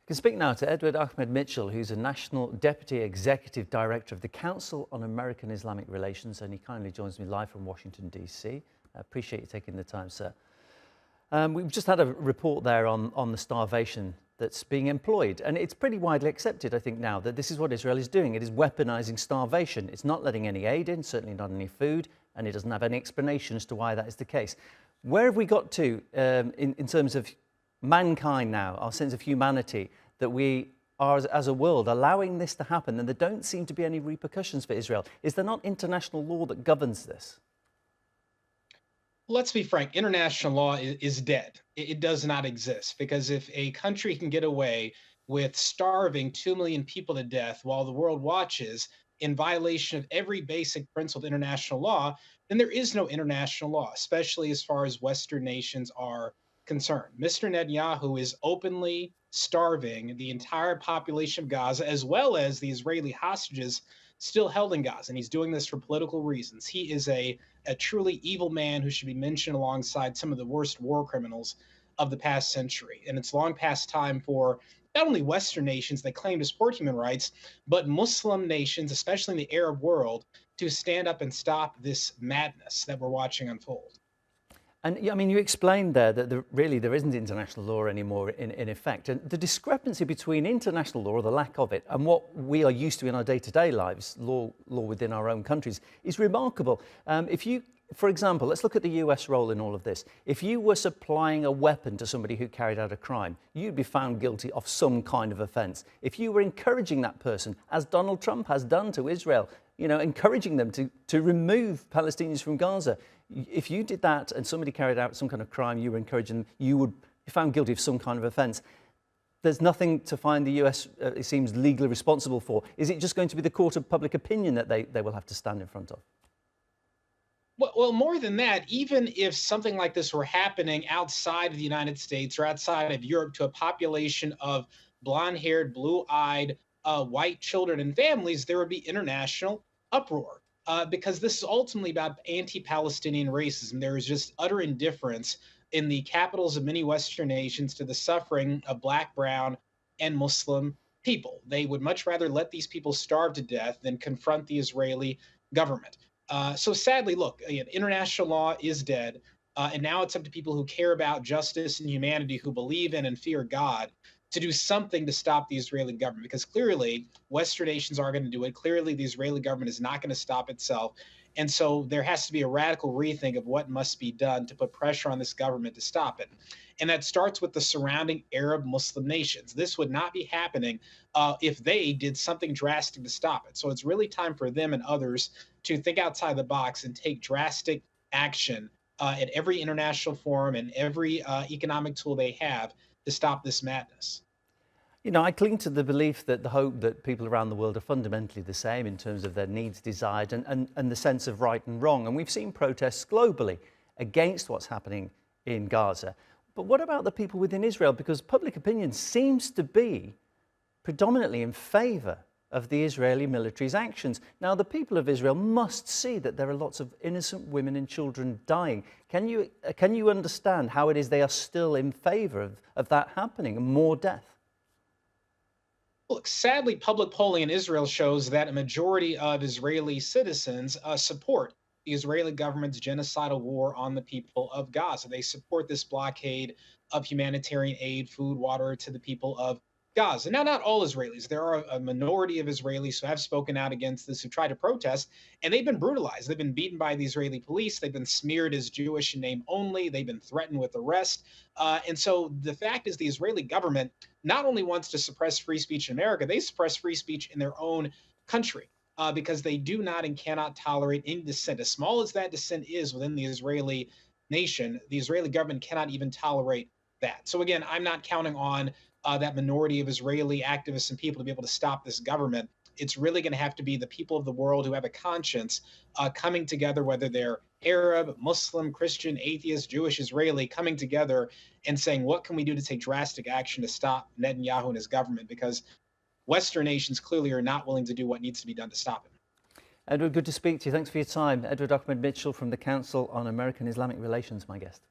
We can speak now to Edward Ahmed Mitchell, who's a National Deputy Executive Director of the Council on American-Islamic Relations, and he kindly joins me live from Washington, D.C. I appreciate you taking the time, sir. We've just had a report there on the starvation that's being employed, and it's pretty widely accepted, I think, now that this is what Israel is doing. It is weaponizing starvation. It's not letting any aid in, certainly not any food, and it doesn't have any explanation as to why that is the case. Where have we got to in terms of mankind now, our sense of humanity, that we are as a world allowing this to happen, and there don't seem to be any repercussions for Israel? Is there not international law that governs this? Let's be frank, international law is dead. It does not exist, because if a country can get away with starving 2 million people to death while the world watches in violation of every basic principle of international law, then there is no international law, especially as far as Western nations are concerned. Mr. Netanyahu is openly starving the entire population of Gaza, as well as the Israeli hostages still held in Gaza. And he's doing this for political reasons. He is a truly evil man who should be mentioned alongside some of the worst war criminals of the past century. And it's long past time for not only Western nations that claim to support human rights, but Muslim nations, especially in the Arab world, to stand up and stop this madness that we're watching unfold. And I mean, you explained there that really there isn't international law anymore in effect. And the discrepancy between international law, or the lack of it, and what we are used to in our day-to-day lives, law within our own countries, is remarkable. For example, let's look at the US role in all of this. If you were supplying a weapon to somebody who carried out a crime, you'd be found guilty of some kind of offence. If you were encouraging that person, as Donald Trump has done to Israel, encouraging them to remove Palestinians from Gaza, if you did that and somebody carried out some kind of crime, you were encouraging them, you would be found guilty of some kind of offence. There's nothing to find the US, it seems, legally responsible for. Is it just going to be the court of public opinion that they will have to stand in front of? Well, more than that, even if something like this were happening outside of the United States or outside of Europe to a population of blonde-haired, blue-eyed, white children and families, there would be international uproar. Because this is ultimately about anti-Palestinian racism. There is just utter indifference in the capitals of many Western nations to the suffering of Black, brown, and Muslim people. They would much rather let these people starve to death than confront the Israeli government. So sadly, look, again, international law is dead. And now it's up to people who care about justice and humanity, who believe in and fear God, to do something to stop the Israeli government, because clearly Western nations are going to do it. Clearly, the Israeli government is not going to stop itself. And so there has to be a radical rethink of what must be done to put pressure on this government to stop it. And that starts with the surrounding Arab Muslim nations. This would not be happening if they did something drastic to stop it. So it's really time for them and others to think outside the box and take drastic action at every international forum and every economic tool they have to stop this madness. I cling to the belief that the hope that people around the world are fundamentally the same in terms of their needs, desires, and the sense of right and wrong. And we've seen protests globally against what's happening in Gaza. But what about the people within Israel? Because public opinion seems to be predominantly in favour of the Israeli military's actions. Now, the people of Israel must see that there are lots of innocent women and children dying. Can you understand how it is they are still in favour of that happening and more death? Look, sadly, public polling in Israel shows that a majority of Israeli citizens support the Israeli government's genocidal war on the people of Gaza. They support this blockade of humanitarian aid, food, water to the people of Gaza. Now, not all Israelis. There are a minority of Israelis who have spoken out against this, who try to protest, and they've been brutalized. They've been beaten by the Israeli police. They've been smeared as Jewish in name only. They've been threatened with arrest. And so the fact is, the Israeli government not only wants to suppress free speech in America, they suppress free speech in their own country. Because they do not and cannot tolerate any dissent. As small as that dissent is within the Israeli nation, the Israeli government cannot even tolerate that. So again, I'm not counting on that minority of Israeli activists and people to be able to stop this government. It's really going to have to be the people of the world who have a conscience coming together, whether they're Arab, Muslim, Christian, atheist, Jewish, Israeli, coming together and saying, what can we do to take drastic action to stop Netanyahu and his government? Because Western nations clearly are not willing to do what needs to be done to stop it. Edward, good to speak to you. Thanks for your time. Edward Ahmed Mitchell from the Council on American-Islamic Relations, my guest.